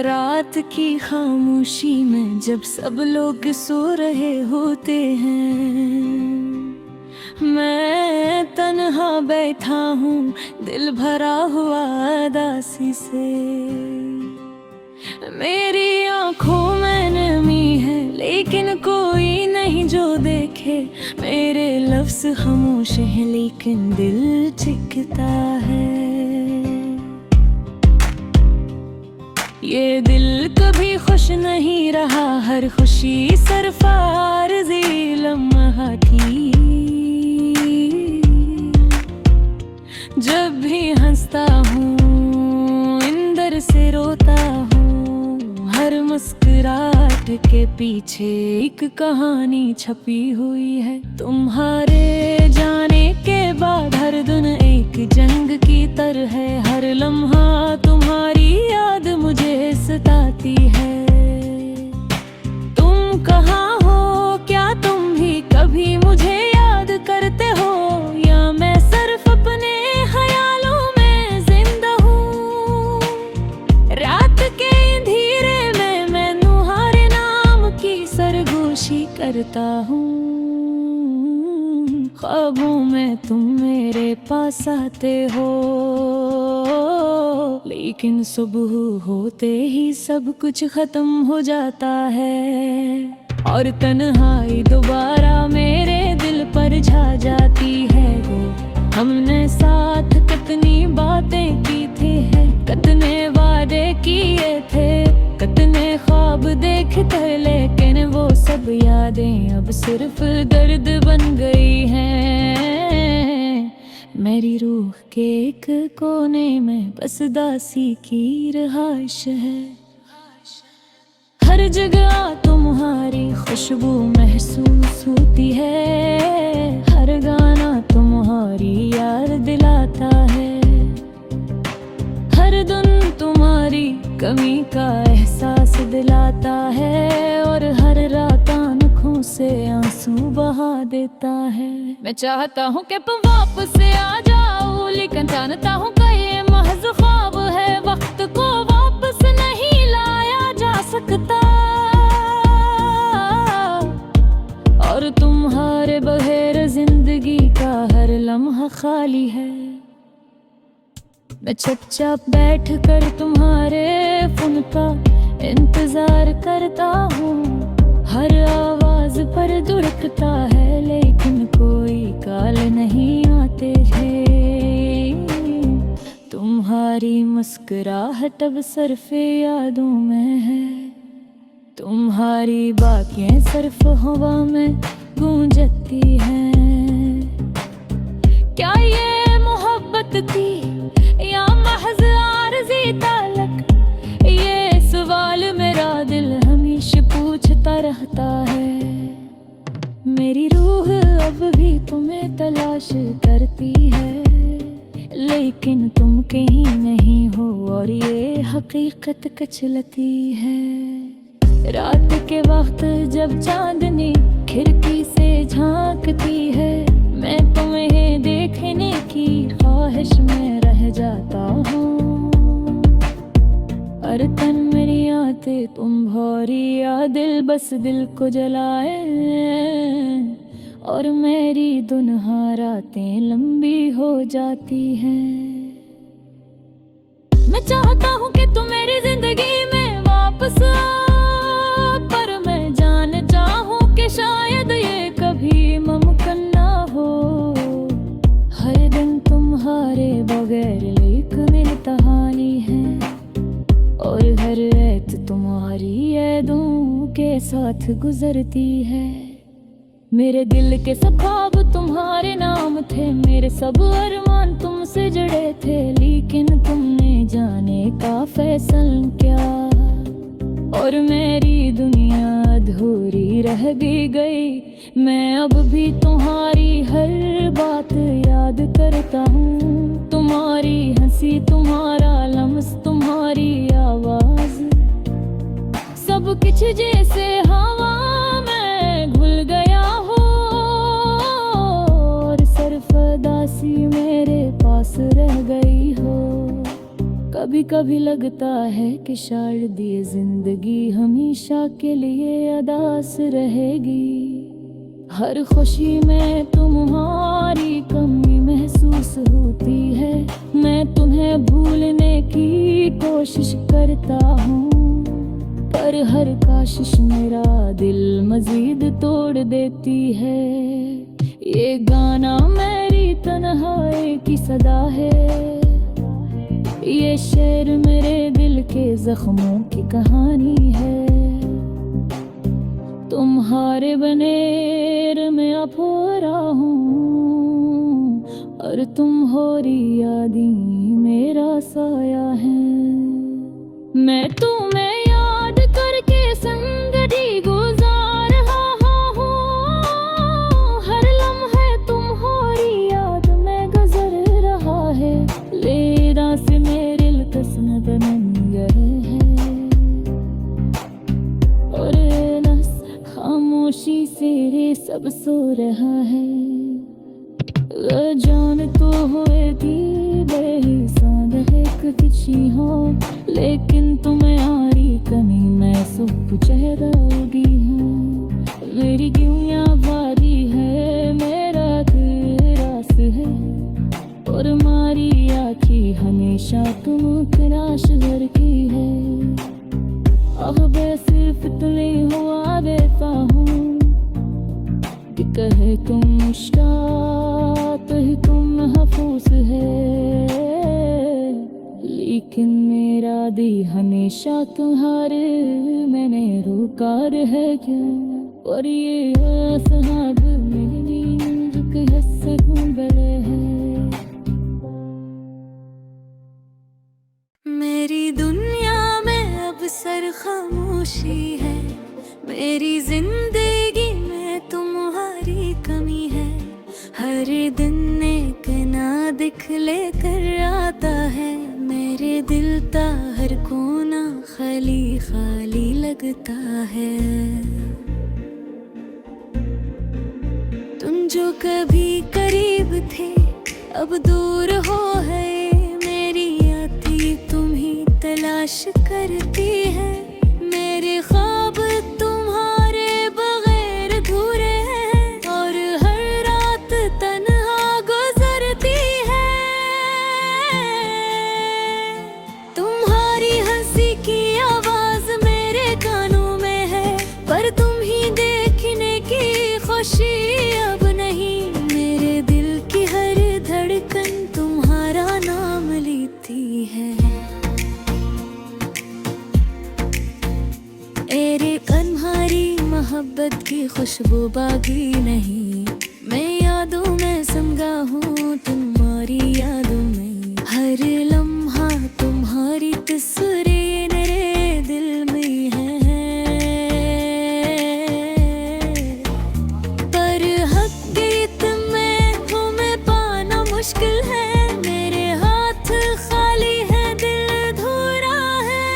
रात की खामोशी में जब सब लोग सो रहे होते हैं, मैं तन्हा बैठा हूँ दिल भरा हुआ उदासी से। मेरी आंखों में नमी है लेकिन कोई नहीं जो देखे, मेरे लफ्ज़ खामोश हैं लेकिन दिल चिढ़ता है। ये दिल कभी खुश नहीं रहा, हर खुशी सिर्फ आरज़ी लम्हा थी। जब भी हंसता हूँ अंदर से रोता हूँ, हर मुस्कुराहट के पीछे एक कहानी छपी हुई है। तुम्हारे जाने के बाद हर दिन एक जंग की तरह है, हर लम्हा तुम्हारी याद मुझे सताती है। तुम कहाँ हो, क्या तुम भी कभी मुझे याद करते हो, या मैं सिर्फ अपने ख्यालों में जिंदा हूँ। रात के अंधेरे में मैं तुम्हारे नाम की सरगोशी करता हूँ। ख्वाबों में तुम मेरे पास आते हो, लेकिन सुबह होते ही सब कुछ खत्म हो जाता है, और तन्हाई दोबारा मेरे दिल पर छा जाती है। वो हमने साथ कितनी बातें की थी है, कितने वादे किए थे, कितने ख्वाब देखे, लेकिन वो सब यादें अब सिर्फ दर्द बन गई हैं। मेरी रूह के एक कोने में बस दासी की रहाइश है। हर जगह तुम्हारी खुशबू महसूस होती है, हर गाना तुम्हारी याद दिलाता है, हर दिन तुम्हारी कमी का एहसास दिलाता है, और हर रात आँखों से आंसू बहा देता है। मैं चाहता हूँ कि तुम वापस आ जाओ, लेकिन जानता हूँ कि ये महज ख्वाब है, वक्त को वापस नहीं लाया जा सकता, और तुम्हारे बगैर जिंदगी का हर लम्हा खाली है। मैं चुपचाप बैठ कर तुम्हारे फोन का इंतजार करता हूँ, हर आवाज पर धड़कता है, लेकिन कोई कॉल नहीं आते हैं। तुम्हारी मुस्कुराहट अब सिर्फ यादों में है, तुम्हारी बातें सिर्फ हवा में गूंजती हैं। क्या ये मोहब्बत थी या महज आरज़ी ताल्लुक, ये सवाल मेरा दिल हमेशा पूछता रहता है। मेरी रूह अब भी तुम्हें तलाश करती है, लेकिन तुम कहीं नहीं हो, और ये हकीकत कचलती है। रात के वक्त जब चांदनी खिड़की से झांकती है, मैं तुम्हें देखने की ख्वाहिश में रह जाता हूँ, और तन मेरी आते तुम भौरी या दिल बस दिल को जलाए, और मेरी दुनिया रातें लंबी हो जाती हैं। मैं चाहता हूँ कि तुम मेरी जिंदगी में वापस आओ, पर मैं जान चाहूँ कि शायद ये कभी मुमकिन ना हो। हर दिन तुम्हारे बगैर एक मेरी कहानी है, और हर रात तुम्हारी यादों के साथ गुजरती है। मेरे दिल के सब ख्वाब तुम्हारे नाम थे, मेरे सब अरमान तुमसे जुड़े थे, लेकिन तुमने जाने का फैसला क्या, और मेरी दुनिया अधूरी रह भी गई। मैं अब भी तुम्हारी हर बात याद करता हूँ, तुम्हारी हंसी, तुम्हारा लम्स, तुम्हारी आवाज, सब कुछ जैसे हवा में घुल गया हो, और सिर्फ दासी मेरे पास रह गई हो। कभी कभी लगता है कि शायद ये जिंदगी हमेशा के लिए अदास रहेगी। हर खुशी में तुम्हारी कमी महसूस होती है। मैं तुम्हें भूलने की कोशिश करता हूँ, पर हर कोशिश मेरा दिल मजीद तोड़ देती है। ये गाना मेरी तन्हाई की सदा है, ये शेर मेरे दिल के जख्मों की कहानी है। तुम्हारे बनेर में अब हो रहा हूँ, और तुम हो रही यादी मेरा साया है। मैं तुम्हें याद करके संगति गुजार रहा हूँ, हर लम्हे तुम्हारी याद में गुजर रहा है। लेरा से मेरे तस्म बन गए हैं, और नस खामोशी से रे सब सो रहा है। जान तो हुए थी बेहिसाब एक किसी हो, लेकिन तुम्हारी कमी मैं सब चेहरा होगी हूँ। मेरी दुनिया भारी है, मेरा रास है, और मारी आँखी हमेशा तुम तलाश भर की है। अब मैं सिर्फ तुम्हें हुआ देता हूँ कि कहे तुम मुश्ताक ही तुम महफूस है, लेकिन मेरा दिल हमेशा तुम्हारे मैंने रोकार है क्या। और ये साहब मेरी नींद के हिस्से बड़े हैं। मेरी दुनिया में अब सर खामोशी है, मेरी जिंदगी में तुम्हारी कमी है। हर दिन एक ना दिखले कर आता है, मेरे दिल का हर कोना खाली खाली लगता है। तुम जो कभी करीब थे अब दूर हो है, मेरी आती तुम ही तलाश करती है। मेरे ख्वाब तुम्हारे बगैर अधूरे हैं, और हर रात तन्हा गुजरती है। तुम्हारी हंसी की आवाज मेरे कानों में है, पर तुम ही देखने की खुशी अब नहीं। मेरे दिल की हर धड़कन तुम्हारा नाम लेती है। मेरे तुम्हारी मोहब्बत की खुशबू बागी नहीं, मैं यादों में समझा हूँ तुम्हारी यादों में। हर लम्हा तुम्हारी तस्वीरें मेरे दिल में है, पर हकीकत में तुम्हें पाना मुश्किल है। मेरे हाथ खाली है, दिल अधूरा है।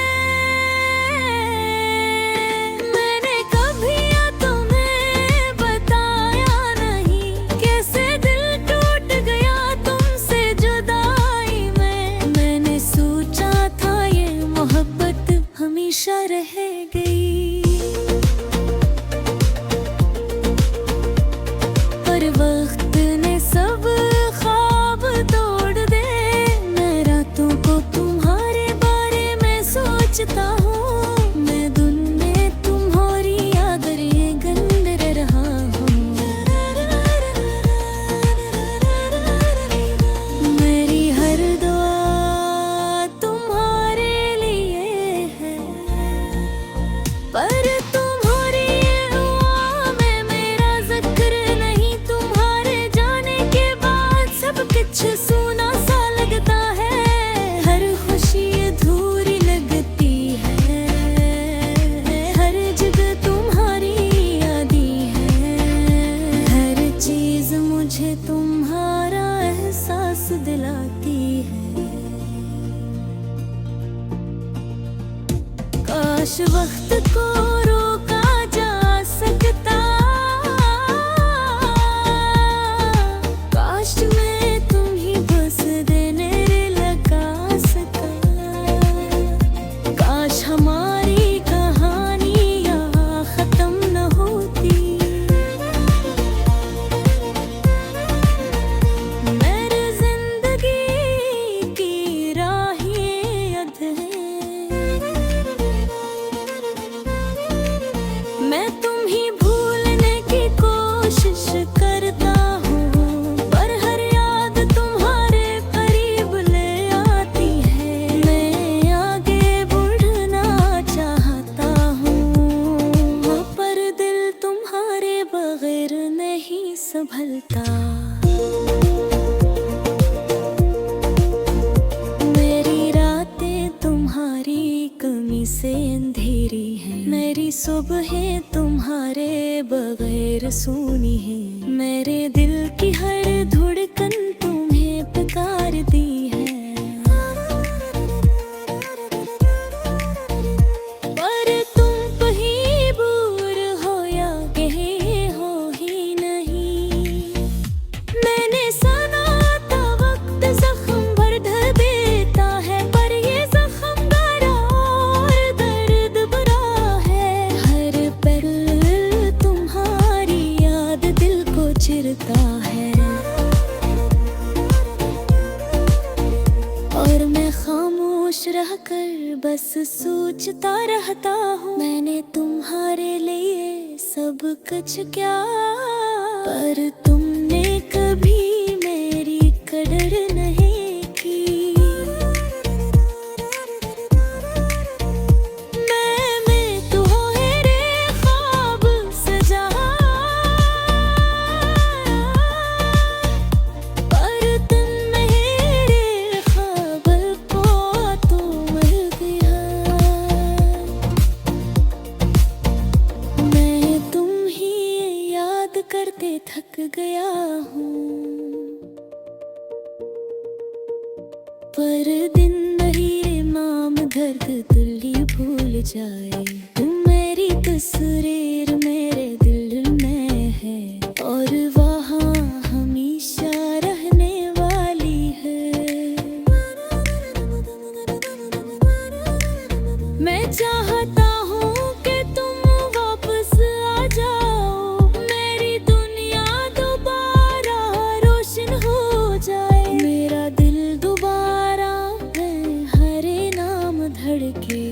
मैंने कभी तुम्हें बताया नहीं, कैसे दिल टूट गया तुमसे जुदाई में। मैंने सोचा था ये मोहब्बत हमेशा रह गई, पर वक्त ने सब ख्वाब तोड़ दे। मैं रातों को तुम्हारे बारे में सोचता हूँ, मैं धुन में तुम्हारी याद रे गंद रहा हूँ। मेरी हर दुआ तुम्हारे लिए है, पर तुम्हारी दुआ में मेरा जिक्र नहीं। तुम्हारे संभलता। मेरी रातें तुम्हारी कमी से अंधेरी हैं, मेरी सुबहें तुम्हारे बगैर सूनी हैं। मेरे दिल की हर धड़कन तुम्हें पुकारती है। पर तुम कहीं दूर हो या कहीं हो ही नहीं। मैंने सुना था वक्त जख्म भर देता है, पर ये जख्म गहरा और दर्द भरा है। हर पल तुम्हारी याद दिल को चिरता है, और मैं खामोश रहकर बस सोचता रहता हूँ, मैंने तुम्हारे लिए सब कुछ क्या, पर तुमने कभी मेरी कदर नहीं की। मैं तुम्हारे ख्वाब सजा, पर तुम मेरे ख्वाब को तो मर गया। मैं तुम ही याद करते थक गया हूँ, पर दिन नहीं माम दर्द दिल ही भूल जाए। तुम मेरी तस्वीर मेरे दिल में है, और वहाँ हमेशा रहने वाली है। मैं चाहता हूँ कि तुम वापस आ जाओ, मेरी दुनिया दोबारा रोशन हो जाए। मेरा दिल दोबारा हरे नाम धड़के,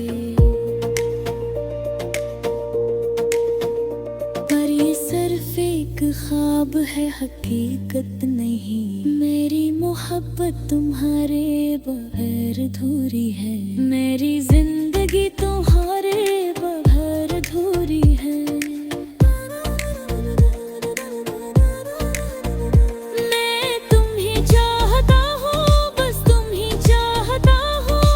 पर ये सिर्फ एक ख्वाब है, हकीकत नहीं। मेरी मोहब्बत तुम्हारे बगैर अधूरी है, मेरी जिंदगी तुम्हारे बगैर अधूरी है। मैं तुम ही चाहता हूँ, बस तुम ही चाहता हूँ,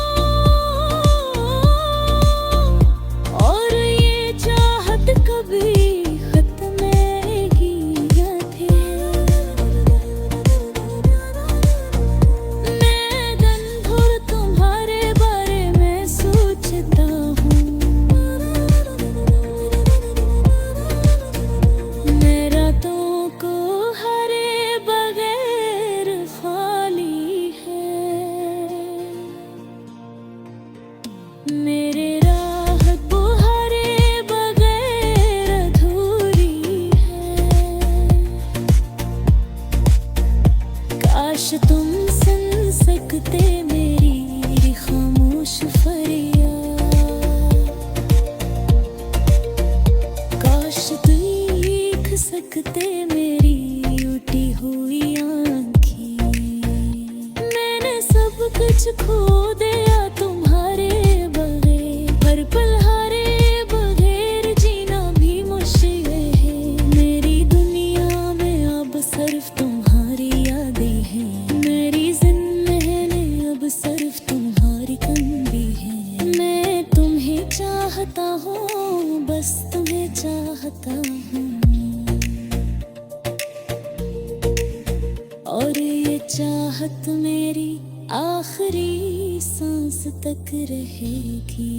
और ये चाहत कभी खत्म नहीं थी। मैं दिन भर तुम्हारे बारे में सोचता हूँ, मेरा तुमको हरे बगैर खाली है। मेरे राहत बुहारे बगैर अधूरी है। काश तुम सुन सकते मेरी खामोश फरियाद, काश देख सकते मेरी उठी हुई आँखें। मैंने सब कुछ खो दिया तुम्हारे बगैर, हर पल हारे बगैर जीना भी मुश्किल है। मेरी दुनिया में अब सिर्फ तुम्हारी यादें हैं, मेरी जिंदगी में अब सिर्फ तुम्हारी कमी है। मैं तुम्हें चाहता हूँ, बस तुम्हें चाहता हूँ, और ये चाहत मेरी आखिरी सांस तक रहेगी।